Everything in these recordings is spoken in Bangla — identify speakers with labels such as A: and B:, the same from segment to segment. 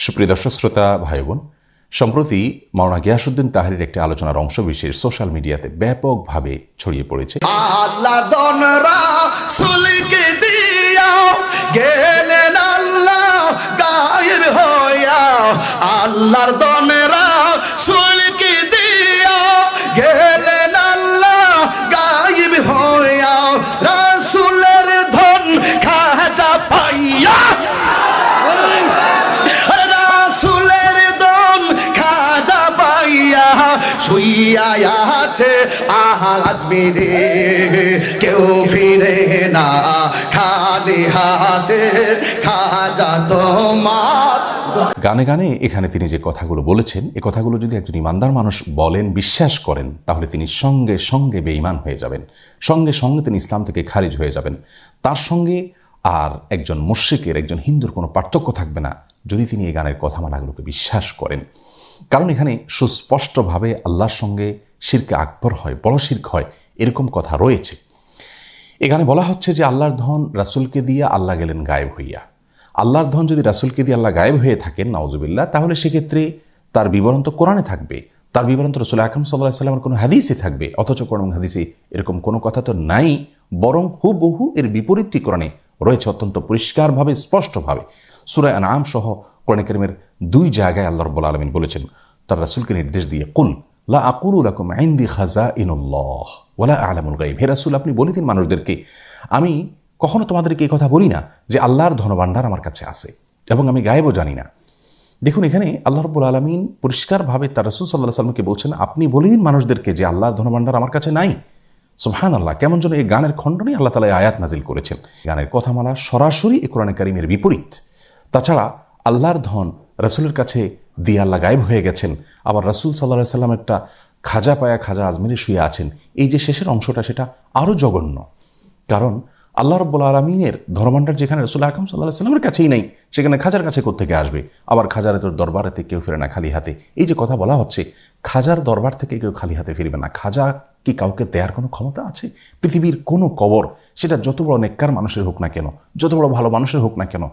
A: সুপ্রিয় দর্শক শ্রোতা ভাই বোন, সম্প্রতি মাওলানা গিয়াসউদ্দিন তাহরির একটি আলোচনার অংশবিশেষ সোশ্যাল মিডিয়াতে ব্যাপকভাবে ছড়িয়ে পড়েছে।
B: আল্লাহ দনরা সুলকে দিয়া গেলেন আল্লাহ গায়েব হইয়া, আল্লাহর দনরা সুলকে দিয়া গেলেন আল্লাহ গায়েব হইয়া, রাসূলের ধন খাজা পাইয়া, রাসূলের ধন খাজা পাইয়া শুইয়া আছে আজ মেরে কেউ ফিরে না খালি হাতে, খাজা তোমার।
A: গানে গানে এখানে তিনি যে কথাগুলো বলেছেন, এ কথাগুলো যদি একজন ইমানদার মানুষ বলেন, বিশ্বাস করেন, তাহলে তিনি সঙ্গে সঙ্গে বেঈমান হয়ে যাবেন, সঙ্গে সঙ্গে তিনি ইসলাম থেকে খারিজ হয়ে যাবেন। তার সঙ্গে আর একজন মুশরিকের, একজন হিন্দুর কোনো পার্থক্য থাকবে না যদি তিনি এই গানের কথামালাগুলোকে বিশ্বাস করেন। কারণ এখানে সুস্পষ্টভাবে আল্লাহর সঙ্গে শিরকে আকবর হয়, বড় শিরক হয়, এরকম কথা রয়েছে। এখানে বলা হচ্ছে যে আল্লাহর ধন রাসূলকে দিয়ে আল্লাহ গেলেন গায়েব হইয়া। আল্লাহর ধন যদি রাসূলকে দিয়ে আল্লাহ গায়েব হয়ে থাকেন, নাউজুবিল্লাহ, তাহলে সেক্ষেত্রে তার বিবরণ তো কোরআনে থাকবে, তার বিবরণ তো রাসূল আকরাম সাল্লাল্লাহু আলাইহি ওয়াসাল্লামের কোনো হাদিসে থাকবে। অথচ কোরআন হাদিসে এরকম কোনো কথা তো নাই, বরং হুবহু এর বিপরীতটি কোরআনে রয়েছে অত্যন্ত পরিষ্কারভাবে, স্পষ্টভাবে। সূরা আনআম সহ কোরআন কারীমের 2 জায়গায় আল্লাহ রাব্বুল আলামিন বলেছেন তার রাসূলকে নির্দেশ দিয়ে, কুল লা আকুলু লাকুম ইনদি খাযাইনুল্লাহ ওয়ালা আ'লামুল গায়ব। হে রাসূল, আপনি বলে দিন মানুষদেরকে, আমি কখনো তোমাদেরকে এই কথা বলি না যে আল্লাহর ধনভাণ্ডার আমার কাছে আছে এবং আমি গায়েবও জানি না। দেখুন, এখানে আল্লাহ রাব্বুল আলামিন পরিষ্কারভাবে তার রাসূল সাল্লাল্লাহু আলাইহি ওয়াসাল্লামকে বলছেন, আপনি বলে দিন মানুষদেরকে যে আল্লাহর ধনভাণ্ডার আমার কাছে নাই। সুবহানাল্লাহ, কেমন যেন এই গানের খণ্ডনে আল্লাহ তাআলা আয়াত নাজিল করেছেন। গানের কথামালা সরাসরি এই কোরআনে কারীমের বিপরীত। তাছাড়া আল্লাহর ধন রাসূলের কাছে দিয়ে আল্লাহ গায়েব হয়ে গেছেন, আবার রাসূল সাল্লাল্লাহু আলাইহি ওয়াসাল্লাম একটা খাজা পায়া খাজা আজমিরে শুয়ে আছেন। এই যে শেষের অংশটা, সেটা আরও জঘন্য। কারণ আল্লাহ রাব্বুল আলামিনের ধনভাণ্ডার যেখানে রাসূল আকরাম সাল্লাল্লাহু আলাইহি ওয়াসাল্লামের কাছেই নাই, সেখানে খাজার কাছে কোত্থেকে আসবে? আবার খাজার তোর দরবারেতে কেউ ফিরে না খালি হাতে। এই যে কথা বলা হচ্ছে, খাজার দরবার থেকে কেউ খালি হাতে ফিরবে না। খাজা কি কাউকে দেওয়ার কোনো ক্ষমতা আছে? পৃথিবীর কোনো কবর, সেটা যত বড় নেককার মানুষের হোক না কেন, যত বড় ভালো মানুষের হোক না কেন,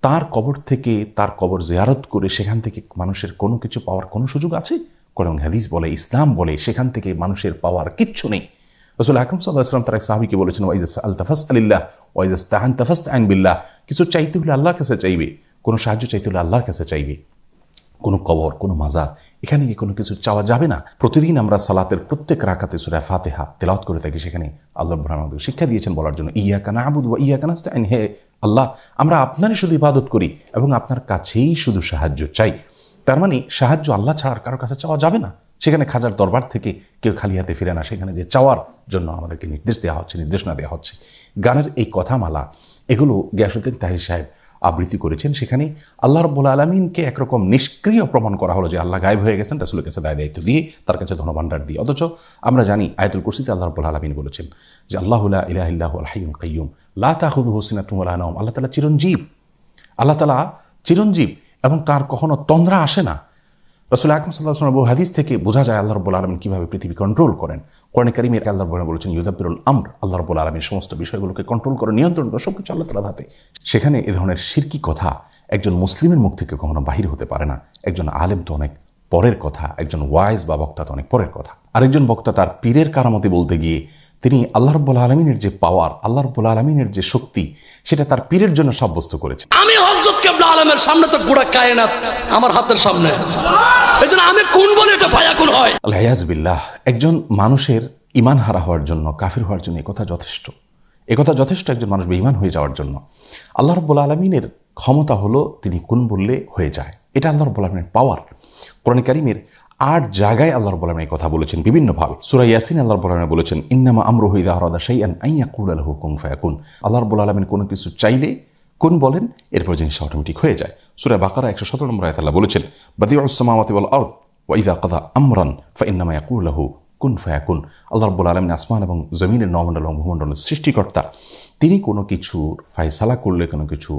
A: তার কবর থেকে, তার কবর জিয়ারত করে সেখান থেকে মানুষের কোনো কিছু পাওয়ার কোনো সুযোগ আছে? কোরআন হাদিস বলে, ইসলাম বলে, সেখান থেকে মানুষের পাওয়ার কিচ্ছু নেই। রাসূল আকরাম সাল্লাল্লাহু আলাইহি ওয়াসাল্লাম তার এক সাহাবীকে বলেছেন, ওয়াইজা সাআলতা ফাসআলিল্লাহ ওয়াইজা ইসতাআনতা ফাসতাইন বিল্লাহ। কিছু চাইতে হলে আল্লাহর কাছে চাইবে, কোনো সাহায্য চাইতে হলে আল্লাহর কাছে চাইবে। কোনো কবর, কোনো মাজার, এখানে গিয়ে কোনো কিছু চাওয়া যাবে না। প্রতিদিন আমরা সালাতের প্রত্যেক রাকাতে সূরা ফাতিহা তেলাওয়াত করে থাকি, সেখানে আল্লাহ রাব্বুল আলামিন আমাদের শিক্ষা দিয়েছেন বলার জন্য, ইয়াকা না'বুদু ওয়া ইয়াকা নাস্তাইন। হে আল্লাহ, আমরা আপনারই শুধু ইবাদত করি এবং আপনার কাছেই শুধু সাহায্য চাই। তার মানে সাহায্য আল্লাহ ছাড়া কারোর কাছে চাওয়া যাবে না। সেখানে খাজার দরবার থেকে কেউ খালি হাতে ফিরে না, সেখানে যে চাওয়ার জন্য আমাদেরকে নির্দেশ দেওয়া হচ্ছে, নির্দেশনা দেওয়া হচ্ছে। গানের এই কথামালা, এগুলো গিয়াসউদ্দিন তাহির সাহেব আবৃত্তি করেছেন। সেখানে আল্লাহ রাব্বুল আলামিনকে একরকম নিষ্ক্রিয় প্রমাণ করা হলো যে আল্লাহ গায়েব হয়ে গেছেন রাসূলের কাছে দায়িত্ব দিয়ে, তার কাছে ধনভাণ্ডার দিয়ে। অথচ আমরা জানি আয়াতুল কুরসিতে আল্লাহ রাব্বুল আলামিন বলেছেন যে আল্লাহু লা ইলাহা ইল্লাহুল হাইয়ুল কাইয়্যুম লা তাখুযুহু সিনাতুন ওয়া লা নাওম। আল্লাহ তাআলা চিরঞ্জীব, আল্লাহ তাআলা চিরঞ্জীব এবং তার কখনো তন্দ্রা আসে না। রাসূল আকরাম সাল্লাল্লাহু আলাইহি ওয়াসাল্লাম হাদিস থেকে বোঝা যায় আল্লাহ রাব্বুল আলামিন কিভাবে পৃথিবী কন্ট্রোল করেন। কোরআন কারীমে আল্লাহ রাব্বুল আলামিন বলেছেন, ইউদাব্বিরুল আমর। আল্লাহ রাব্বুল আলামিন সমস্ত বিষয়গুলোকে কন্ট্রোল করে, নিয়ন্ত্রণ করে, সবকিছু আল্লাহ তাআলার হাতে। সেখানে এ ধরনের শিরকি কথা একজন মুসলিমের মুখ থেকে কখনো বাহির হতে পারে না। একজন আলেম তো অনেক পরের কথা, একজন ওয়াইজ বা বক্তা তো অনেক পরের কথা। আরেকজন বক্তা তার পীরের কারামতি বলতে গিয়ে তিনি আল্লাহ রাব্বুল আলামিনের যে পাওয়ার, আল্লাহ রাব্বুল আলামিনের যে শক্তি, সেটা তার পীরের জন্য সাব্যস্ত করেছে।
C: আমি হযরত কিবলা আলমের সামনে তো গোটা কায়নাত আমার হাতের সামনে, এজন্য আমি কোন বলে এটা ফায়াকুন হয়।
A: আল-ইয়াজ বিল্লাহ। একজন মানুষের ঈমান হারা হওয়ার জন্য, কাফির হওয়ার জন্য একথা যথেষ্ট। একথা যথেষ্ট একজন মানুষ বেঈমান হয়ে যাওয়ার জন্য। আল্লাহ রাব্বুল আলামিনের ক্ষমতা হলো তিনি কোন বললে হয়ে যায়, এটা আল্লাহ রাব্বুল আলামিনের পাওয়ার। কোরআন কারীমের 8 জায়গায় আল্লাহ রাব্বুল আলামিন এই কথা বলেছেন বিভিন্নভাবে। সূরা ইয়াসিন আল্লাহ রাব্বুল আলামিন বলেছেন, ইন্নামা আমরুহু ইযা আরাদা শাইআন আন ইয়াকুলা লাহু কুন ফায়াকুন। আল্লাহ রাব্বুল আলামিন কোনো কিছু চাইলে কোন বলেন, এরপর জিনিসটা অটোমেটিক হয়ে যায়। সূরা বাকারা 117 নম্বর আয়াতে আল্লাহ বলেছেন, বাদিউস সামাওয়াতি ওয়াল আরদ ওয়া ইযা কাযা আমরান ফাইন্নামা ইয়াকুলু লাহু কুন ফায়াকুন। আল্লাহ রাব্বুল আলামিন আসমান এবং জমিনের নবমণ্ডল এবং ভূমণ্ডলের সৃষ্টিকর্তা। তিনি কোনো কিছুর ফায়সালা করলে, কোনো কিছু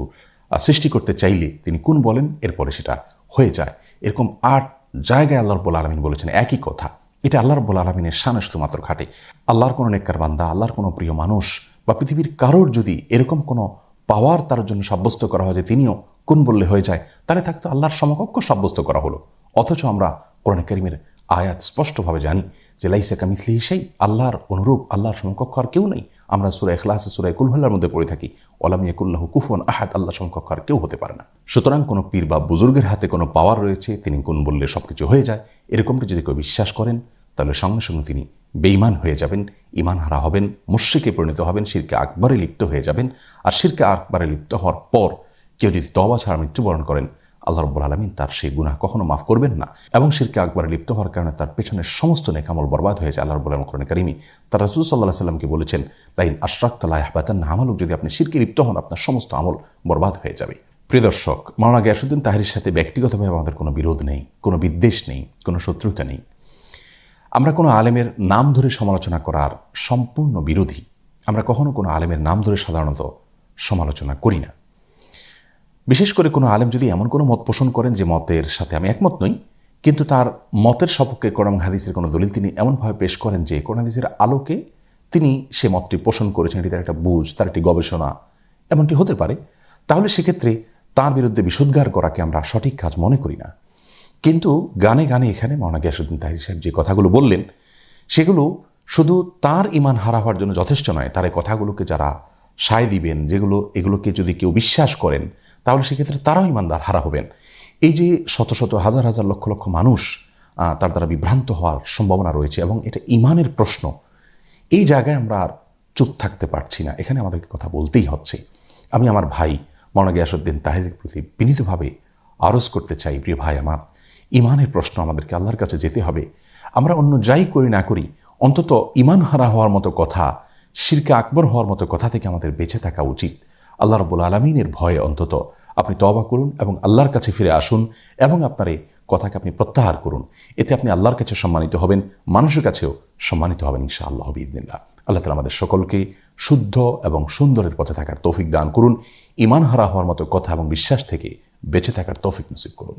A: সৃষ্টি করতে চাইলে তিনি কোন বলেন, এরপরে সেটা হয়ে যায়। এরকম 8 জায়গায় আল্লাহ রাব্বুল আলামিন বলেছেন একই কথা। এটা আল্লাহ রাব্বুল আলামিনের শানে শুধুমাত্র খাটে। আল্লাহর কোনো নেককার বান্দা, আল্লাহর কোনো প্রিয় মানুষ বা পৃথিবীর কারোর যদি এরকম কোনো পাওয়ার তার জন্য সাব্যস্ত করা হয় যে তিনিও কোন বললে হয়ে যায়, তাহলে তাকে তো আল্লাহর সমকক্ষ সাব্যস্ত করা হলো। অথচ আমরা কোরআন কারীমের আয়াত স্পষ্টভাবে জানি যে লাইসা কামিথলিহি শাই, আল্লাহর অনুরূপ, আল্লাহর সমকক্ষ আর কেউ নেই। আমরা সূরা ইখলাস, সূরা কুল হুয়াল্লাহর মধ্যে পড়ে থাকি ওয়ালাম ইয়াকুল্লাহু কুফুয়ান আহাদ, আল্লাহর সমকক্ষ আর কেউ হতে পারে না। সুতরাং কোনো পীর বা বুজুর্গের হাতে কোনো পাওয়ার রয়েছে, তিনি কোন বললে সবকিছু হয়ে যায়, এরকমটা যদি কেউ বিশ্বাস করেন, তাহলে সঙ্গে সঙ্গে তিনি বেঈমান হয়ে যাবেন, ঈমান হারা হবেন, মুশরিকে পরিণত হবেন, শিরকে আকবরে লিপ্ত হয়ে যাবেন। আর শিরকে আকবরে লিপ্ত হওয়ার পর কেউ যদি তওবা ছাড়া মৃত্যুবরণ করেন, আল্লাহ রাব্বুল আলামিন তার সেই গুনাহ কখনো মাফ করবেন না। এবং শিরকে আকবরে লিপ্ত হওয়ার কারণে তার পেছনের সমস্ত নেক আমল বরবাদ হয়ে যায়। আল্লাহ রাব্বুল আলামিন কোরআনে কারীমে তার রাসূল সাল্লাল্লাহু আলাইহি সাল্লামকে বলেছেন, লাইন আশরাকতা লা ইয়াহবাতান্না আমালুক, যদি আপনি শিরকে লিপ্ত হন আপনার সমস্ত আমল বরবাদ হয়ে যাবে। প্রিয় দর্শক, মাওলানা গিয়াসউদ্দিন তাহেরীর সাথে ব্যক্তিগতভাবে আমাদের কোনো বিরোধ নেই, কোনো বিদ্বেষ নেই, কোনো শত্রুতা নেই। আমরা কোনো আলেমের নাম ধরে সমালোচনা করার সম্পূর্ণ বিরোধী। আমরা কখনো কোনো আলেমের নাম ধরে সাধারণত সমালোচনা করি না। বিশেষ করে কোনো আলেম যদি এমন কোনো মত পোষণ করেন যে মতের সাথে আমি একমত নই, কিন্তু তার মতের সপক্ষে কোরআন হাদিসের কোনো দলিল তিনি এমনভাবে পেশ করেন যে কোরআন হাদিসের আলোকে তিনি সে মতটি পোষণ করেছেন, এটি তার একটা বুঝ, তার একটি গবেষণা, এমনটি হতে পারে, তাহলে সেক্ষেত্রে তার বিরুদ্ধে বিষোদ্গার করাকে আমরা সঠিক কাজ মনে করি না। কিন্তু গানে গানে এখানে মাওলানা গিয়াসউদ্দিন তাহেরী সাহেব যে কথাগুলো বললেন, সেগুলো শুধু তার ঈমান হারা হওয়ার জন্য যথেষ্ট নয়। তার এই কথাগুলোকে যারা সায় দিবেন, এগুলোকে যদি কেউ বিশ্বাস করেন, তাহলে সেক্ষেত্রে তারাও ঈমানদার হারা হবেন। এই যে শত শত হাজার হাজার লক্ষ লক্ষ মানুষ তার দ্বারা বিভ্রান্ত হওয়ার সম্ভাবনা রয়েছে এবং এটা ঈমানের প্রশ্ন, এই জায়গায় আমরা আর চুপ থাকতে পারছি না, এখানে আমাদেরকে কথা বলতেই হচ্ছে। আমি আমার ভাই মাওলানা গিয়াসউদ্দিন তাহেরীর প্রতি বিনীতভাবে আরজ করতে চাই, প্রিয় ভাই আমার, ঈমানের প্রশ্ন আমাদেরকে আল্লাহর কাছে যেতে হবে। আমরা অন্য যাই করি না করি, অন্তত ঈমান হারা হওয়ার মতো কথা, শিরকে আকবর হওয়ার মতো কথা থেকে আমাদের বেঁচে থাকা উচিত। আল্লাহ রাব্বুল আলামিনের ভয়ে অন্তত আপনি তওবা করুন এবং আল্লাহর কাছে ফিরে আসুন এবং আপনার এই কথাকে আপনি প্রত্যাহার করুন। এতে আপনি আল্লাহর কাছে সম্মানিত হবেন, মানুষের কাছেও সম্মানিত হবেন ইনশাআল্লাহ বিইذনিল্লাহ। আল্লাহ তাআলা আমাদের সকলকে শুদ্ধ এবং সুন্দরের পথে থাকার তৌফিক দান করুন, ঈমান হারা হওয়ার মতো কথা এবং বিশ্বাস থেকে বেঁচে থাকার তৌফিক নসিব করুন।